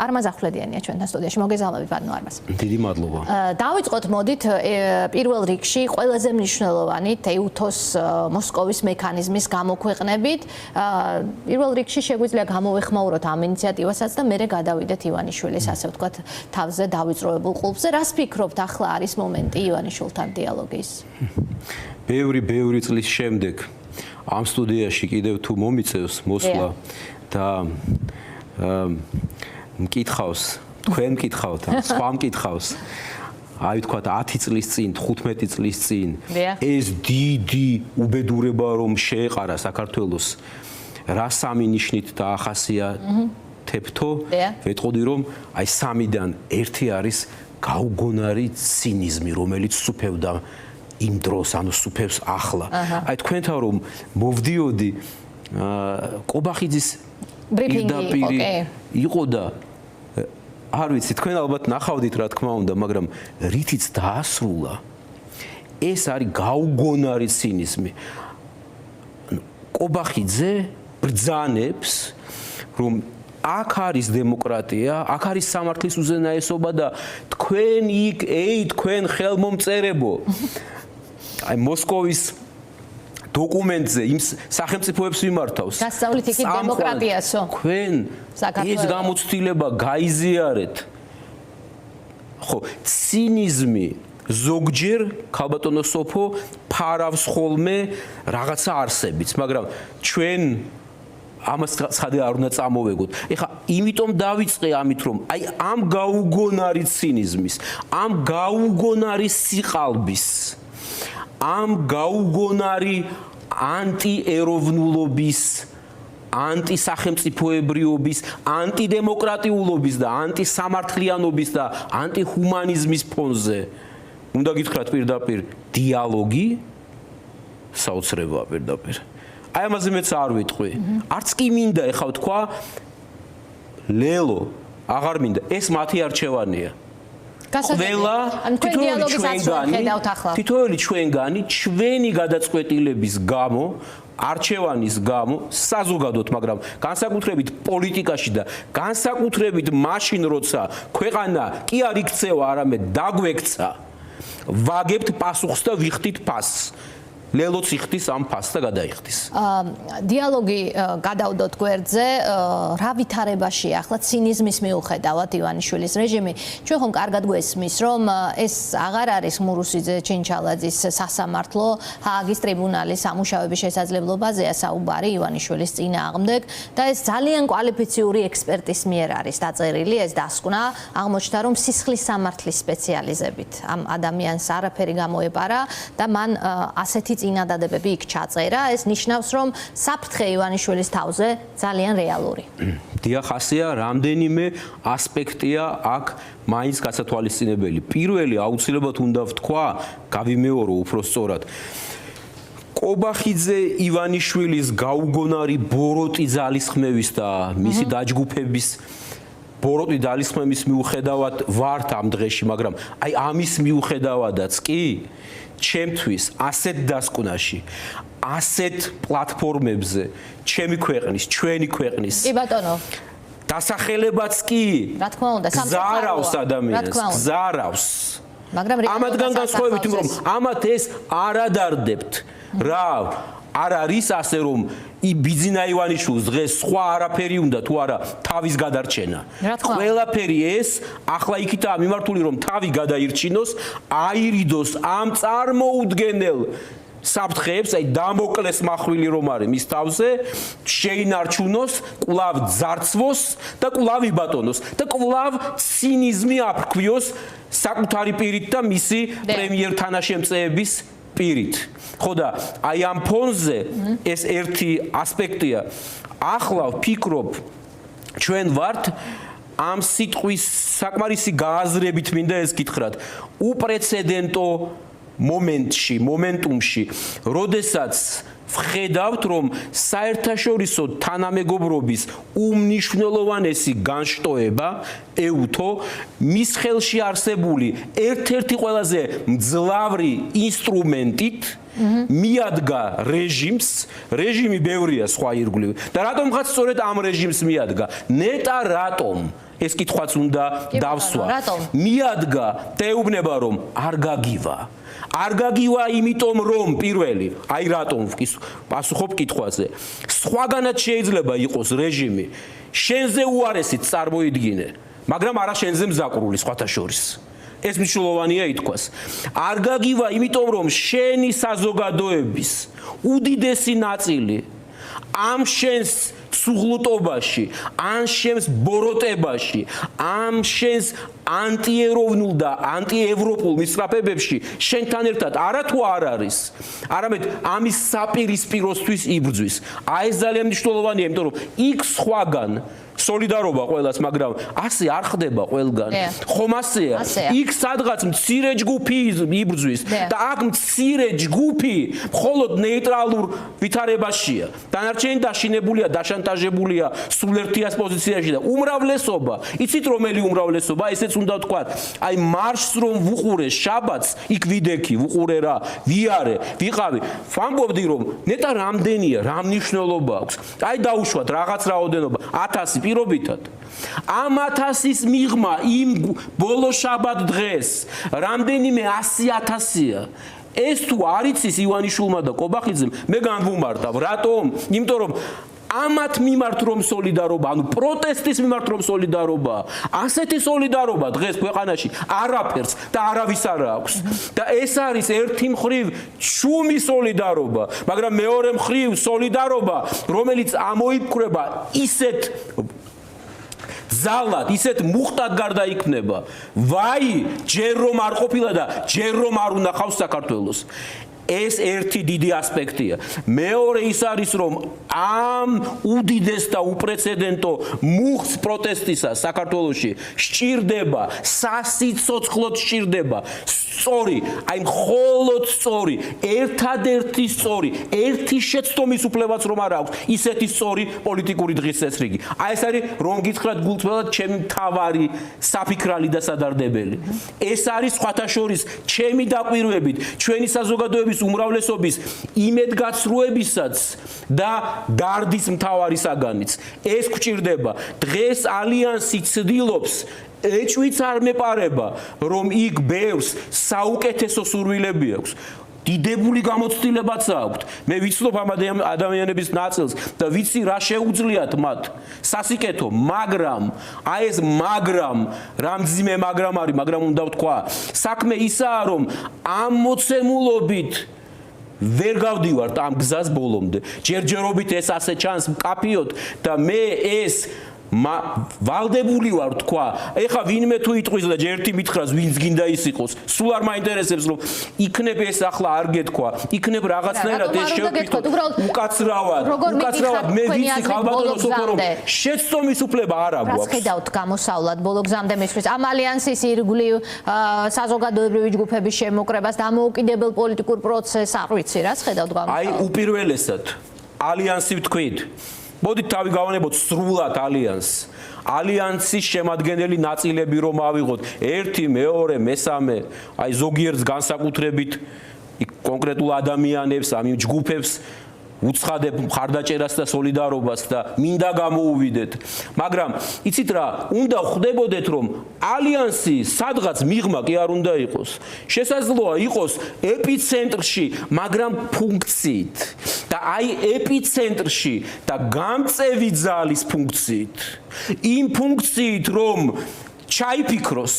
არმაზ ახვლედიანია ჩვენთან სტუდიაში. მოგესალმებით ბატონო არმაზ. დიდი მადლობა. დავიწყოთ მოდით პირველ რიგში ყველაზე მნიშვნელოვანი EUTOS მოსკოვის მექანიზმის გამოქვეყნებით. პირველ რიგში შეგვიძლია გამოვეხმაუროთ ამ ინიციატივასაც და მერე გადავიდეთ ივანიშვილის ასე ვთქვათ თავზე დავიწროებულ ყულფზე. რას ფიქრობთ ახლა არის მომენტი ივანიშვილთან დიალოგის? ბევრი წლის შემდეგ ამ სტუდიაში კიდევ თუ მომიწევს მოსვლა და მკითხავს, თქვენ მკითხავთ, სხვა მკითხავს. აი ვთქვათ 10 წლის წინ, 15 წლის წინ ეს დიდი უბედურება რომ შეეყარა საქართველოს რა სამი ნიშნით დაახასიათებთო, ვეტყოდი რომ აი სამიდან ერთი არის გაუგონარი ცინიზმი, რომელიც სუფევდა იმ დროს, ანუ სუფევს ახლა. აი თქვენთან რომ მოვდიოდი ყობახიძის პირდაპირ იყო და არ ვიცი, თქვენ ალბათ ნახავდით რა თქმა უნდა, მაგრამ რითიც დაასრულა ეს არის გაუგონარი ცინიზმი. ყობახიძე ბრძანებს რომ აქ არის დემოკრატია, აქ არის სამართლის უზენაესობა და თქვენ იქ, თქვენ ხელმომწერებო. აი მოსკოვის დოკუმენტზე იმ სახელმწიფოებს ვიმართავს. გასწავლით იქით დემოკრატიასო. თქვენ ეს გამოცდილება გაიზიარეთ. ხო, ცინიზმი ზოგჯერ ქალბატონო სოფო ფარავს ხოლმე რაღაცა არსებით, მაგრამ ჩვენ ამას ცხადე არ უნდა წამოვეგოთ. ეხლა იმიტომ დავიწყე ამით რომ აი ამ გაუგონარი ცინიზმის, ამ გაუგონარი სიყალბის, ამ გაუგონარი ანტიეროვნულობის, ანტისახელმწიფოებრიობის, ანტიდემოკრატიულობის და ანტისამართლიანობის და ანტიჰუმანიზმის ფონზე უნდა გითხრათ პირდაპირ დიალოგი საოცრებაა პირდაპირ. აი ამაზე მეც არ ვიტყვი. არც კი მინდა ეხლა ვთქვა ლელო, აღარ მინდა. ეს მათი არჩევანია. თითოეული ჩვენგანი ჩვენი გადაწყვეტილების გამო, არჩევანის გამო, საზოგადოდ, მაგრამ განსაკუთრებით პოლიტიკაში და განსაკუთრებით მაშინ, როცა ქვეყანა კი არ იქცევა, არამედ დაგვექცა, ვაგებთ პასუხს და ვიხდით ფასს. ლელოც იხდის ამ ფასს და გადაიხდის. დიალოგი გადავდოთ გვერდზე, რა ვითარებაშია ახლა ცინიზმის მიუხედავად ივანიშვილის რეჟიმი. ჩვენ ხომ კარგად გვესმის, რომ ეს აღარ არის მურუსიძე ჩინჩალაძის სასამართლო, ჰააგის ტრიბუნალის სამუშაოების შესაძლებლობაზეა საუბარი ივანიშვილის წინააღმდეგ და ეს ძალიან კვალიფიციური ექსპერტის მიერ არის დაწერილი ეს დასკვნა. აღმოჩნდა რომ სისხლის სამართლის სპეციალიზებით ამ ადამიანს არაფერი გამოეპარა და მან ასეთი წინადადებები იქ ჩაწერა. ეს ნიშნავს, რომ საფრთხე ივანიშვილის თავზე ძალიან რეალური. დიახ, ასეა, რამდენიმე ასპექტია აქ მაინც გასათვალისწინებელი. პირველი აუცილებლად უნდა ვთქვა, გავიმეორო უფრო სწორად. ყობახიძე ივანიშვილის გაუგონარი ბოროტი ძალისხმევის და მისი დაჯგუფების ბოროტი ძალისხმევის მიუხედავად ვართ ამ დღეში, მაგრამ აი ამის მიუხედავადაც კი ჩემთვის ასეთ დასკვნაში, ასეთ პლატფორმებზე, ჩემი ქვეყნის, ჩვენი ქვეყნის. კი ბატონო. დასახელებაც კი. რა თქმა უნდა, გზარავს ადამიანს, გზარავს. მაგრამ ამათგან განსხვავებით, რომ ამათ ეს არ ადარდებთ. რა, არ არის ასე რომ ბიძინა ივანიშვილს დღეს სხვა არაფერი უნდა თუ არა თავის გადარჩენა. ყველაფერი ეს ახლა იქითაა მიმართული რომ თავი გადაირჩინოს, აირიდოს ამ წარმოუდგენელ საფრთხეებს, აი დამოკლეს მახვილი რომ არის მის თავზე, შეინარჩუნოს, კვლავ ძარცვოს და კვლავ იბატონოს და კვლავ ცინიზმი აფრქვიოს საკუთარი პირით და მისი პრემიერ თანაშემწეების პირით. ხო და აი ამ ფონზე ეს ერთი ასპექტია. ახლა ვფიქრობ, ჩვენ ვართ ამ სიტყვის საკმარისი გააზრებით მინდა ეს გითხრათ. უპრეცედენტო მომენტუმში, როდესაც ვხედავთ, რომ საერთაშორისო თანამეგობრობის უმნიშვნელოვანესი განშტოება EUTO მის ხელში არსებული ერთ-ერთი ყველაზე მძლავრი ინსტრუმენტით მიადგა რეჟიმს, რეჟიმი ბევრია სხვა ირგვლივ და რატომღაც სწორედ ამ რეჟიმს მიადგა, ნეტა რატომ ეს კითხვაც უნდა დავსვა. მიადგა თეუბნება რომ არ გაგივა. არ გაგივა იმიტომ რომ პირველი, აი რატომ პასუხობ კითხვაზე. სხვაგანაც შეიძლება იყოს რეჟიმი, შენზე უარესით წარმოიდგინე, მაგრამ არა შენზე მზაკრული სხვათა შორის. ეს მნიშვნელოვანია ითქვას. არ გაგივა იმიტომ რომ შენი საზოგადოების უდიდესი ნაწილი ამ შენს სუღლუტობაში, ამ შენს ბოროტებაში, ამ შენს ანტიეროვნულ და ანტიევროპულ მისწრაფებებში შენთან ერთად არა თუ არ არის, არამედ ამის საპირისპიროსთვის იბრძვის. აი ეს ძალიან მნიშვნელოვანია, იმიტომ რომ იქ სხვაგან სოლიდარობა ყველას, მაგრამ ასე არ ხდება ყველგან. ხომ ასეა? იქ სადღაც მცირე ჯგუფი იბრძვის და აქ მცირე ჯგუფი მხოლოდ ნეიტრალურ ვითარებაშია. დანარჩენი დაშინებულია, დაშანტაჟებულია სულერთიას პოზიციაში და უმრავლესობა, იცით რომელი უმრავლესობა, ესეც უნდა ვთქვა. აი მარშს რომ ვუყურე შაბათს, იქ ვიდექი, ვუყურე რა, ვიარე, ვიყავი. ვამბობდი რომ ნეტა რამდენია, რა მნიშვნელობა აქვს. აი დაუშვათ რაღაც რაოდენობა 1000 პირობითად. ამ 1000-ის მიღმა იმ ბოლო შაბათ დღეს რამდენიმე 100,000-ია. ეს თუ არ იცის ივანიშვილმა და კობახიძემ, მე განვუმარტავ. რატომ? იმიტომ რომ ამათ მიმართ რომ სოლიდარობა, ანუ პროტესტის მიმართ რომ სოლიდარობა, ასეთი სოლიდარობა დღეს ქვეყანაში არაფერს და არავის არ აქვს. და ეს არის ერთი მხრივ შუმი სოლიდარობა, მაგრამ მეორე მხრივ სოლიდარობა, რომელიც ამოიფქრება ისეთ ზალად, ისეთ მუხტად გარდაიქმნება. ვაი, ჯერ რომ არ ყოფილა და ჯერ რომ არ უნახავს საქართველოს. ეს ერთი დიდი ასპექტია. მეორე ის არის რომ ამ უდიდეს და უპრეცედენტო მუხტ პროტესტისას საქართველოში სჭირდება, სასიცოცხლოდ სჭირდება სწორი, აი მხოლოდ სწორი, ერთადერთი სწორი, ერთი შეცდომის უფლებაც რომ არ აქვს, ისეთი სწორი პოლიტიკური დღის წესრიგი. აი ეს არის რომ გითხრათ გულწრფელად ჩემი მთავარი საფიქრალი და სადარდებელი. ეს არის სხვათა შორის ჩემი დაკვირვებით, ჩვენი საზოგადოების უმრავლესობის იმედგაცრუებისაც და გარდის მთავარი საგანიც. ეს გვჭირდება. დღეს ალიანსი ცდილობს ეჭვიც არ მეპარება, რომ იქ ბევრს საუკეთესო სურვილები აქვს. დიდებული გამოცდილებაც აქვთ. მე ვიცნობ ამ ადამიანების ნაწილს და ვიცი რა შეუძლიათ მათ. სასიკეთო, მაგრამ აი ეს მაგრამ, რამძიმე მაგრამ არის, მაგრამ უნდა ვთქვა, საქმე ისაა, რომ ამ მოცემულობით ვერ გავდივართ ამ გზას ბოლომდე. ჯერჯერობით ეს ასე ჩანს მკაფიოდ და მე ეს ვალდებული ვარ თქვა, ეხა ვინმე თუ იტყვის და ერთი მითხრას ვინც გინდა ის იყოს, სულ არ მაინტერესებს რომ იქნებ ეს ახლა არ გეთქვა, იქნებ რაღაცნაირად ეს შევფიქროთ უკაცრავად, მე ვიცი ხალბატონო სოფო რომ შეცდომის უფლება არ აქვს. რას ხედავთ გამოსავლად ბოლო გზამდე მისთვის ამ ალიანსის ირგვლივ საზოგადოებრივი ჯგუფების შემოკრებას, დამოუკიდებელ პოლიტიკურ პროცესს, არ ვიცი, რას ხედავთ გამოსავლად? აი უპირველესად ალიანსი ვთქვით. მოდით თავი გავანებოთ სრულად ალიანსს. ალიანსის შემადგენელი ნაწილები რომ ავიღოთ, 1, 2, 3, აი ზოგიერთს განსაკუთრებით კონკრეტულ ადამიანებს, ამ ჯგუფებს უცხადებ მხარდაჭერას და სოლიდარობას და მინდა გამოუვიდეთ. მაგრამ იცით რა, უნდა ხვდებოდეთ რომ ალიანსი სადღაც მიღმა კი არ უნდა იყოს. შესაძლოა იყოს ეპიცენტრში, მაგრამ ფუნქციით. და აი ეპიცენტრში და გამწევი ძალის ფუნქციით. იმ ფუნქციით რომ ჩაიფიქროს,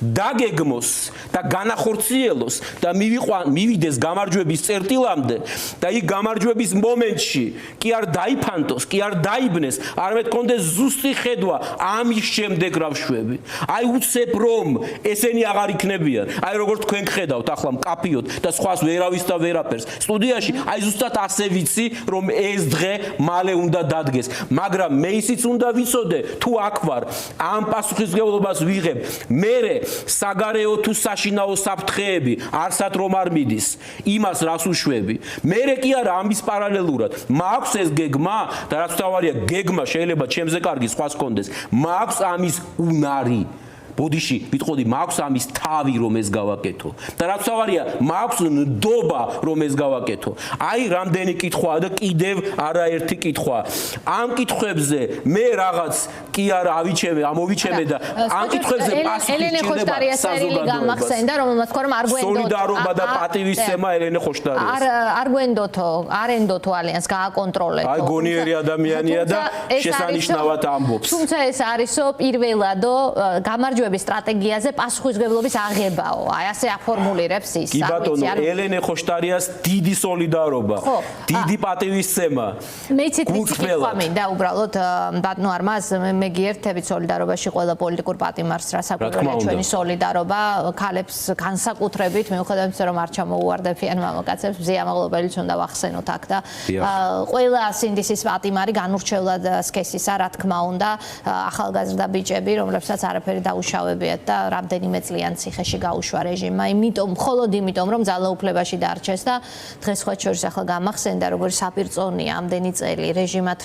დაგეგმოს და განახორციელოს და მივიდეს გამარჯვების წერტილამდე და იქ გამარჯვების მომენტში კი არ დაიფანტოს, კი არ დაიბნეს, არამედ კონდეს ზუსტი ხედვა ამის შემდეგ რა ვშვები. აი უცებ რომ ესენი აღარ იქნებიან. აი როგორც თქვენ ხედავთ ახლა მკაფიოდ და სხვას ვერავის და ვერაფერს. სტუდიაში აი ზუსტად ასე ვიცი რომ ეს დღე მალე უნდა დადგეს. მაგრამ მე ისიც უნდა ვიცოდე თუ აქ ვარ, ამ პასუხისმგებლობას ვიღებ. მერე საგარეო თუ საშინაო საფრთხეები არსად რომ არ მიდის, იმას რას უშვები. მერე კი არა ამის პარალელურად. მაქვს ეს გეგმა და რაც თავარია, გეგმა შეიძლება ჩემზე კარგი სხვას კონდეს. მაქვს ამის უნარი. ბოდიში ვიტყოდი მაქვს ამის თავი რომ ეს გავაკეთო და რაც თავარია მაქვს ნდობა რომ ეს გავაკეთო აი რამდენი კითხვაა და კიდევ არაერთი კითხვა ამ კითხვებზე მე რაღაც კი არა ავიჩემე ამოვიჩემე და ამ კითხვებზე პასუხი ჭირდება გამახსენდა რომელმაც თქვა რომ არ გვენდოთ სოლიდარობა და პატივისცემა ელენე ხოშტარიას არ გვენდოთო არ ენდოთო ალიანს გააკონტროლეთო აი გონიერი ადამიანია და შესანიშნავად ამბობს თუმცა ეს არისო პირველადო გამარჯვების სტრატეგიაზე პასუხისმგებლობის აღებაო აი ასე აფორმულირებს ის კი ბატონო ელენე ხოშტარიას დიდი სოლიდარობა დიდი პატივისცემა მეცით თქვა მინდა უბრალოდ ბატონო არმაზ მე გიერთებით სოლიდარობაში ყველა პოლიტიკურ პატიმარს რასაკვირველია ჩვენი სოლიდარობა ქალებს განსაკუთრებით მიუხედავად იმისა რომ არ ჩამოუვარდებიან მამაკაცებს ზიამაღლობელიც უნდა ვახსენოთ აქ და ყველა სინდისის პატიმარი განურჩევლად სქესისა რა თქმა უნდა ახალგაზრდა ბიჭები რომლებსაც არაფერი დაუშავებიათ და რამდენიმე წლიან ციხეში გაუშვა რეჟიმმა იმიტომ მხოლოდ იმიტომ რომ ძალაუფლებაში დარჩეს და დღეს სხვა შორის ახლა გამახსენდა როგორი საპირწონია ამდენი წელი რეჟიმად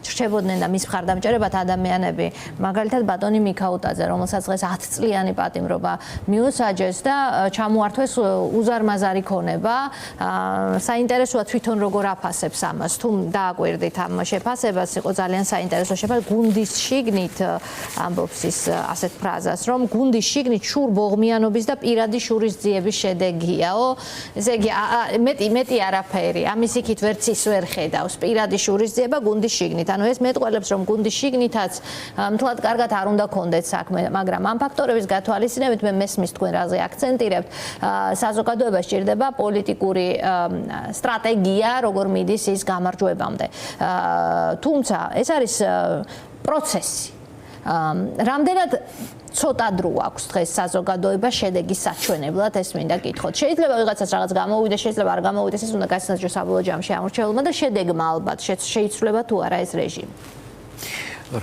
რჩებოდნენ და მის მხარდამჭერებად ადამიანები მაგალითად ბატონი მიქაუტაძე რომელსაც დღეს 10 წლიანი პატიმრობა მიუსაჯეს და ჩამოართვეს უზარმაზარი ქონება საინტერესოა თვითონ როგორ აფასებს ამას თუ დააკვირდით ამ შეფასებას იყო ძალიან საინტერესო შეფასება გუნდის შიგნით ამბობს ის ასეთ ფრაზას რომ გუნდის შიგნით შურბოღმიანობის და პირადი შურისძიების შედეგიაო ესე იგი მეტი არაფერი ამის იქით ვერც ის ვერ ხედავს პირადი შურისძიება გუნდის შიგნით ანუ ეს მეტყველებს რომ გუნდის შიგნითაც მთლად კარგად არ უნდა კონდეთ საქმე მაგრამ ამ ფაქტორების გათვალისწინებით მე მესმის თქვენ რაზე აქცენტირებთ საზოგადოებას სჭირდება პოლიტიკური სტრატეგია როგორ მიდის ის გამარჯვებამდე თუმცა ეს არის პროცესი რამდენად ცოტა დრო აქვს დღეს საზოგადოება შედეგის საჩვენებლად ეს მინდა გითხოთ. შეიძლება ვიღაცას რაღაც გამოვიდეს, შეიძლება არ გამოვიდეს, ეს უნდა გასაზრდოს საბოლოო ჯამში ამორჩეულმა და შედეგმა ალბათ შეიცვლება თუ არა ეს რეჟიმი.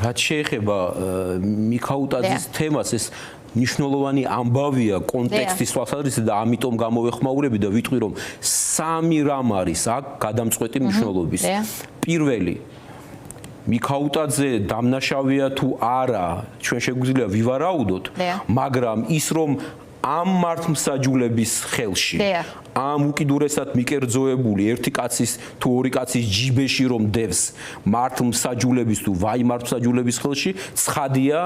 რაც შეეხება მიქაუტაძის თემას ეს ნიშნულოვანი ამბავია კონტექსტის თვალსაზრისით და ამიტომ გამოვეხმაურები და ვიტყვი რომ სამი რამ არის აქ გადამწყვეტი მნიშვნელობის. პირველი მიქაუტაძე დამნაშავეა თუ არა ჩვენ შეგვიძლია ვივარაუდოთ მაგრამ ის რომ ამ მართლმსაჯულების ხელში ამ უკიდურესად მიკერძოებული ერთი კაცის თუ ორი კაცის ჯიბეში რომ დევს მართლმსაჯულების თუ ვაი მართლმსაჯულების ხელში ცხადია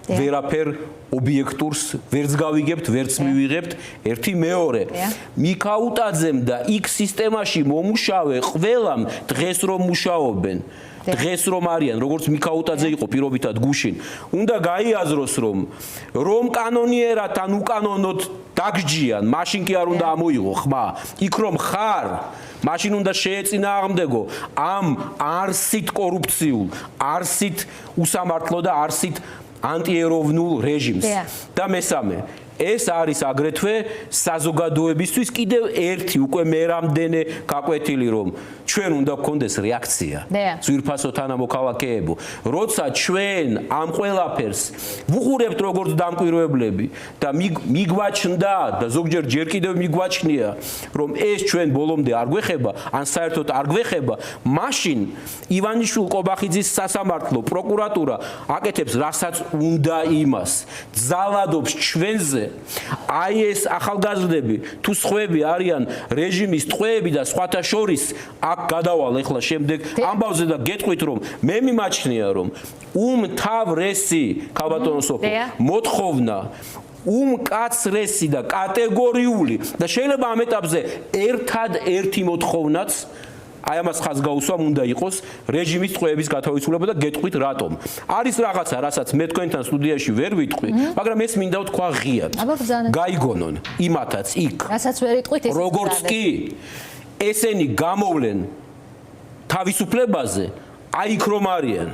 ვერაფერ ობიექტურს ვერც გავიგებთ ვერც მივიღებთ ერთი მეორე მიქაუტაძემ და იქ სისტემაში მომუშავე ყველამ დღეს რომ მუშაობენ დღეს რომ არიან როგორც მიქაუტაძე იყო პირობითად გუშინ უნდა გაიაზროს რომ კანონიერად ან უკანონოდ დაგჯიან მაშინ კი არ უნდა ამოიღო ხმა იქ რომ ხარ მაშინ უნდა შეეწინააღმდეგო ამ არსით კორუფციულ არსით უსამართლო და არსით ანტიეროვნულ რეჟიმს და მესამე ეს არის აგრეთვე საზოგადოებისთვის კიდევ ერთი უკვე მე რამდენი გაკვეთილი რომ ჩვენ უნდა გქონდეს რეაქცია ძვირფასო თანამოქალაქეებო როცა ჩვენ ამ ყველაფერს ვუყურებთ როგორც დამკვირვებლები და მიგვაჩნდა და ზოგჯერ ჯერ კიდევ მიგვაჩნია რომ ეს ჩვენ ბოლომდე არ გვეხება ან საერთოდ არ გვეხება მაშინ ივანიშვილ კობახიძის სასამართლო პროკურატურა აკეთებს რასაც უნდა იმას ძალადობს ჩვენზე აი ეს ახალგაზრდები თუ სხვები არიან რეჟიმის ტყვეები და სხვათა შორის აქ გადავალ ეხლა შემდეგ ამბავზე და გეტყვით რომ მე მიმაჩნია რომ უმთავრესი ქალბატონო სოფო მოთხოვნა უმკაცრესი და კატეგორიული და შეიძლება ამ ეტაპზე ერთადერთი მოთხოვნაც აი ამას ხაზგაუსვამ უნდა იყოს რეჟიმის ტყვეების გათავისუფლება და გეტყვით რატომ. არის რაღაცა, რასაც მე თქვენთან სტუდიაში ვერ ვიტყვი, მაგრამ ეს მინდა ვთქვა ღიად. გაიგონონ იმათაც იქ. რასაც ვერ იტყვით ის. როგორც კი ესენი გამოვლენ თავისუფლებაზე, აი იქ რომ არიან.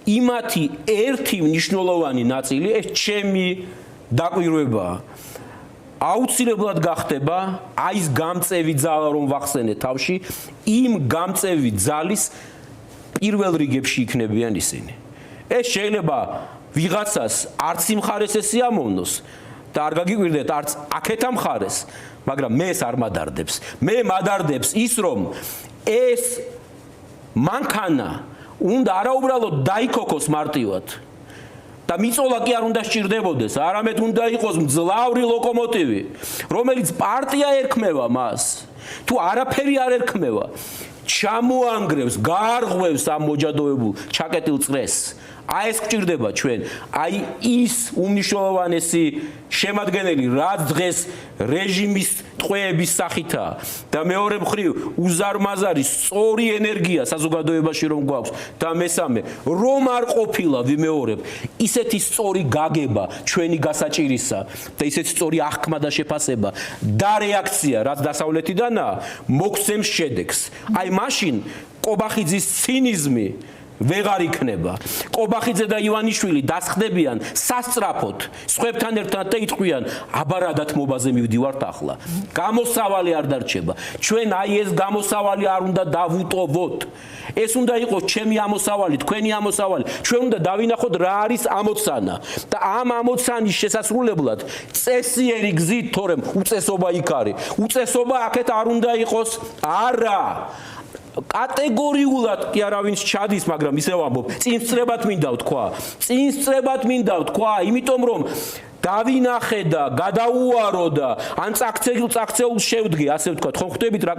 იმათი ერთი მნიშვნელოვანი ნაწილი ეს ჩემი დაკვირვებაა. აუცილებლად გახდება აი ეს გამწევი ძალა რომ ვახსენე თავში იმ გამწევი ძალის პირველ რიგებში იქნებიან ისინი ეს შეიძლება ვიღაცას არც იმხარეს ეს სიამოვნოს და არ გაგიკვირდეთ არც აქეთ ამხარეს მაგრამ მე ეს არ მადარდებს მე მადარდებს ის რომ ეს მანქანა უნდა არაუბრალოდ დაიქოქოს მარტივად და მიწოლა კი არ უნდა სჭირდებოდეს, არამედ უნდა იყოს მძლავრი ლოკომოტივი, რომელიც პარტია ერქმევა მას. თუ არაფერი არ ერქმევა, ჩამოანგრევს, გაარღვევს ამ მოჯადოებულ ჩაკეტილ წრეს. აი ეს გჭირდება ჩვენ. აი ის უმნიშვნელოვანესი შემადგენელი, რაც დღეს რეჟიმის ტყვეების სახითაა და მეორე მხრივ უზარმაზარი სწორი ენერგია საზოგადოებაში რომ გვაქვს და მესამე რომ არ ყოფილა ვიმეორებ ისეთი სწორი გაგება ჩვენი გასაჭირისა და ისეთი სწორი აღქმა და შეფასება და რეაქცია რაც დასავლეთიდანაა მოგცემს შედეგს. აი მაშინ ყობახიძის ცინიზმი ვეღარ იქნება. ყობახიძე და ივანიშვილი დასხდებიან სასწრაფოდ, სხვებთან ერთად და იტყვიან, აბარადათ მობაზე მივდივართ ახლა. გამოსავალი არ დარჩება. ჩვენ აი ეს გამოსავალი არ უნდა დავუტოვოთ. ეს უნდა იყოს ჩემი ამოსავალი, თქვენი ამოსავალი. ჩვენ უნდა დავინახოთ რა არის ამოცანა და ამ ამოცანის შესასრულებლად წესიერი გზით, თორემ უწესობა იქ არის. უწესობა აქეთ არ უნდა იყოს, არა. კატეგორიულად კი არავინს ჩადის, მაგრამ ისევ ამბობ, წინსწრებად მინდა ვთქვა. წინსწრებად მინდა ვთქვა, იმიტომ რომ დავინახე და გადაუარო და ან წაქცეულს შევდგე, ასე ვთქვა, ხომ ხვდებით რა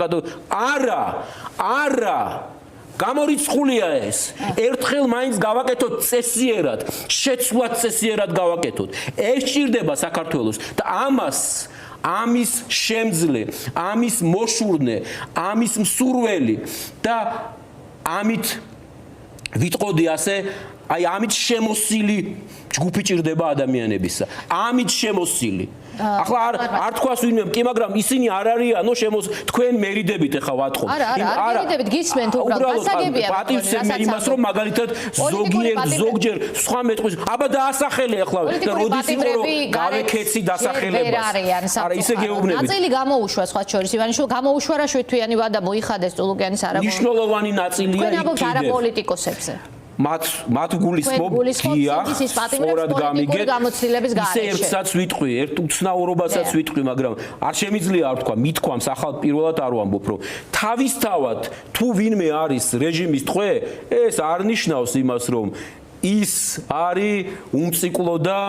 არა, არა. გამორიცხულია ეს. ერთხელ მაინც გავაკეთოთ წესიერად, შეცვლად წესიერად გავაკეთოთ. ეს ჭირდება საქართველოს და ამის შემძლე, ამის მოშურნე, ამის მსურველი და ამით ვიტყოდი ასე, აი ამით შემოსილი ჯგუფი ჭირდება ადამიანებისა. ამით შემოსილი. ახლა არ თქვას ვინმე, კი, მაგრამ ისინი არ არიანო თქვენ მერიდებით ახლა ვატყობ. არ მერიდებით, გისმენთ უბრალოდ გასაგებია. პატივცემ იმას რომ მაგალითად ზოგჯერ სხვა მეტყვის, აბა დაასახელე ახლა და როდის იყო რომ გავეკეცი დასახელებას. არა, ისე გეუბნებით. ნაწილი გამოუშვა სხვა შორის, ივანიშვილი გამოუშვა რა შვეთვიანი ვადა მოიხადეს ტულუკიანის არაბო. მნიშვნელოვანი ნაწილია იქ. თქვენ ამბობთ არაპოლიტიკოსებზე. მათ გულისხმობ გიახ, სწორად გამიგეთ, ისე ერთსაც ვიტყვი, ერთ უცნაურობასაც ვიტყვი, მაგრამ არ შემიძლია არ თქვა, მithქვამს ახალ პირველად არ ვამბობ, რომ თავისთავად თუ ვინმე არის რეჟიმის ტყვე, ეს არ ნიშნავს იმას, რომ ის არის უმციკლო და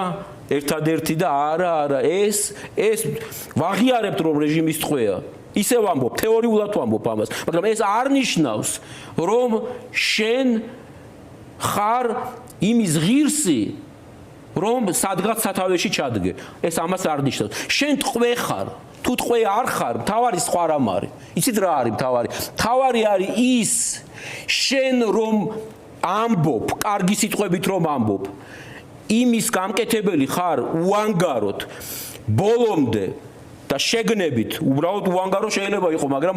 ერთადერთი და არა, ეს ვაღიარებთ, რომ რეჟიმის ტყვეა. ისე ვამბობ, თეორიულად ვამბობ ამას, მაგრამ ეს არ ნიშნავს, რომ შენ ხარ იმის ღირსი, რომ სადღაც სათავეში ჩადგე. ეს ამას არ ნიშნავს. შენ ტყვე ხარ, თუ ტყვე არ ხარ, მთავარი სხვა რამ არის. იცით რა არის მთავარი? მთავარი არის ის, შენ რომ ამბობ, კარგი სიტყვებით რომ ამბობ, იმის გამკეთებელი ხარ უანგაროდ, ბოლომდე და შეგნებით, უბრალოდ უანგარო შეიძლება იყო, მაგრამ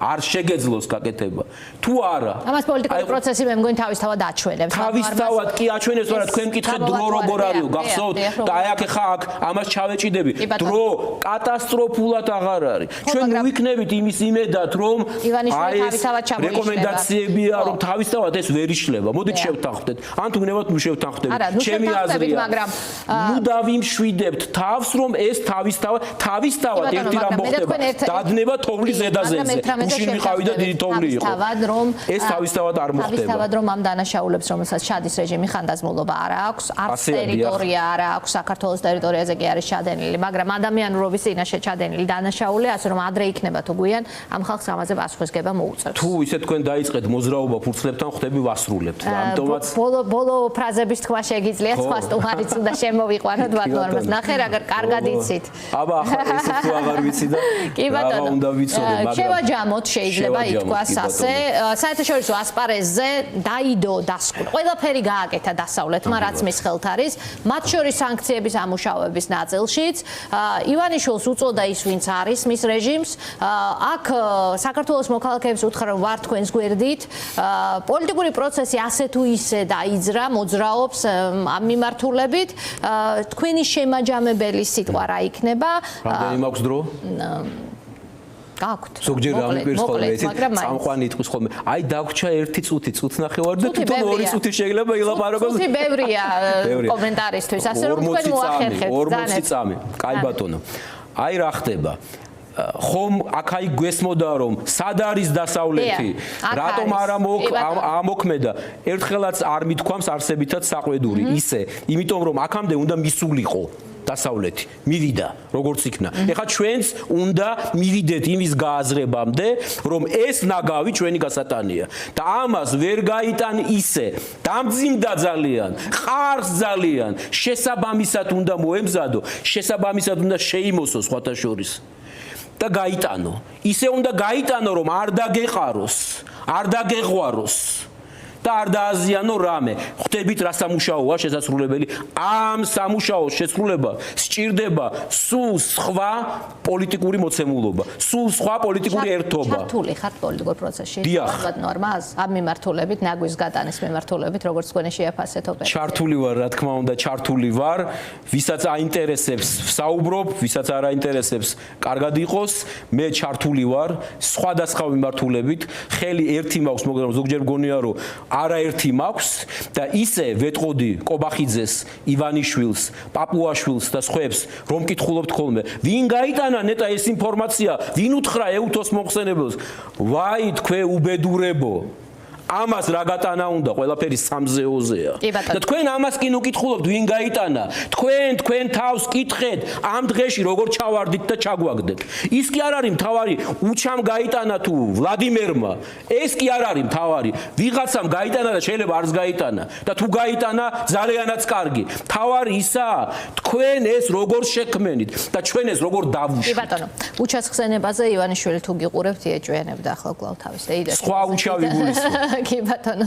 არ შეგეძლოს გაკეთება. თუ არა, ამას პოლიტიკური პროცესი მე მგონი თავისთავად აჩვენებს. თავისთავად კი აჩვენებს, მაგრამ თქვენ მკითხეთ დრო როგორ არის, გახსოვთ და აი აქ ხა ამას ჩავეჭიდები. დრო კატასტროფულად აღარ არის. ჩვენ ვიქნებით იმის იმედად, რომ აი ეს რეკომენდაციებია, რომ თავისთავად ეს ვერ იშლება. მოდით შევთანხმდეთ. ან თუ გნებავთ შევთანხმდეთ. ჩემი აზრია, ნუ დავიმშვიდებთ თავს, რომ ეს თავისთავად ერთი რამ მოხდება. დადნება თოვლის ზედაზეზე. გუშინ ვიყავი და დიდი თოვლი იყო. ეს თავისთავად არ მოხდება. თავისთავად რომ ამ დანაშაულებს, რომელსაც ჩადის რეჟიმი, ხანდაზმულობა არ აქვს, არც ტერიტორია არ აქვს, საქართველოს ტერიტორიაზე კი არის ჩადენილი, მაგრამ ადამიანურობის წინაშე ჩადენილი დანაშაული, ასე რომ ადრე იქნება თუ გვიან, ამ ხალხს ამაზე პასუხისგება მოუწევს. თუ ისე თქვენ დაიწყეთ მოძრაობა ფურცლებთან, ხდები ვასრულებთ. ამიტომაც ბოლო ფრაზების თქვა შეგიძლიათ, სხვა სტუმარიც უნდა შემოვიყვანოთ ბატონოს. ნახე რა კარგად იცით. აბა ახლა ეს თუ აღარ ვიცი და რა უნდა ვიცოდე, მაგრამ შევაჯამოთ შეიძლება ითქვას ასე. საერთაშორისო ასპარეზზე დაიდო დასკვნა. ყველაფერი გააკეთა დასავლეთმა, რაც მის ხელთ არის, მათ შორის სანქციების ამუშავების ნაწილშიც. ივანიშვილს უწოდა ის, ვინც არის მის რეჟიმს. აქ საქართველოს მოქალაქეებს უთხრა, რომ ვარ თქვენს გვერდით. პოლიტიკური პროცესი ასე თუ ისე დაიძრა, მოძრაობს ამ მიმართულებით. თქვენი შემაჯამებელი სიტყვა რა იქნება? რამდენი მაქვს დრო? გაქვთ. ზოგჯერ ამიკვირს ხოლმე, წამყვანი იტყვის ხოლმე. აი დაგვრჩა 1 წუთი, წუთნახევარი და თვითონ 2 წუთი შეიძლება ილაპარაკოს. წუთი ბევრია კომენტარისთვის, ასე რომ თქვენ მოახერხებთ. 40 წამი. კაი ბატონო. აი რა ხდება. ხომ აქაი გვესმოდა რომ სად არის დასავლეთი რატომ არ ამოქმედა ერთხელაც არ მithქვამს არსებითად საყვედური ისე იმიტომ რომ აქამდე უნდა მისულიყო დასავლეთი მივიდა როგორც იქნა ეხლა ჩვენც უნდა მივიდეთ იმის გააზრებამდე რომ ეს ნაგავი ჩვენი გასატანია და ამას ვერ გაიტან ისე დამძიმდა ძალიან ყარს ძალიან შესაბამისად უნდა მოემზადო შესაბამისად უნდა შეიმოსო სხვათა შორის და გაიტანო. ისე უნდა გაიტანო, რომ არ დაგეყაროს, არ დაგეღვაროს და არ დააზიანო რამე. ხვდებით რა სამუშაოა შესაძლებელი? ამ სამუშაოს შესრულება სჭირდება სულ სხვა პოლიტიკური მოცემულობა, სულ სხვა პოლიტიკური ერთობა. ჩართული ხართ პოლიტიკურ პროცესში. ალბათ ნორმას ამ მიმართულებით, ნაგვის გატანის მიმართულებით, როგორც თქვენი შეაფასეთ. ჩართული ვარ, რა თქმა უნდა, ჩართული ვარ. ვისაც აინტერესებს, ვსაუბრობ, ვისაც არ აინტერესებს, კარგად იყოს. მე ჩართული ვარ სხვადასხვა მიმართულებით. ხელი ერთი მაქვს, მაგრამ ზოგჯერ მგონია, რომ არაერთი მაქვს და ისე ვეტყოდი კობახიძეს, ივანიშვილს, პაპუაშვილს და სხვებს, რომ მკითხულობთ ხოლმე, ვინ გაიტანა ნეტა ეს ინფორმაცია, ვინ უთხრა ეუთოს მომხსენებელს? ვაი, თქვენ უბედურებო. ამას რა გატანა უნდა, ყველაფერი სამზეოზეა. და თქვენ ამას კი უკითხულობთ, ვინ გაიტანა? თქვენ თავს კითხეთ, ამ დღეში როგორ ჩავარდით და ჩაგვაგდეთ. ის კი არ არის მთავარი, უჩამ გაიტანა თუ ვლადიმერმა. ეს კი არ არის მთავარი. ვიღაცამ გაიტანა და შეიძლება არც გაიტანა. და თუ გაიტანა, ძალიანაც კარგი. მთავარი ისაა, თქვენ ეს როგორ შექმენით და ჩვენ ეს როგორ დავუშვით. კი ბატონო, უჩასხსენებაზე ივანიშვილი თუ გიყურებთ, ეჭვიანებდა ახლა კვლავ თავის და იდეას. სხვა უჩავი გულისხმობ. კი ბატონო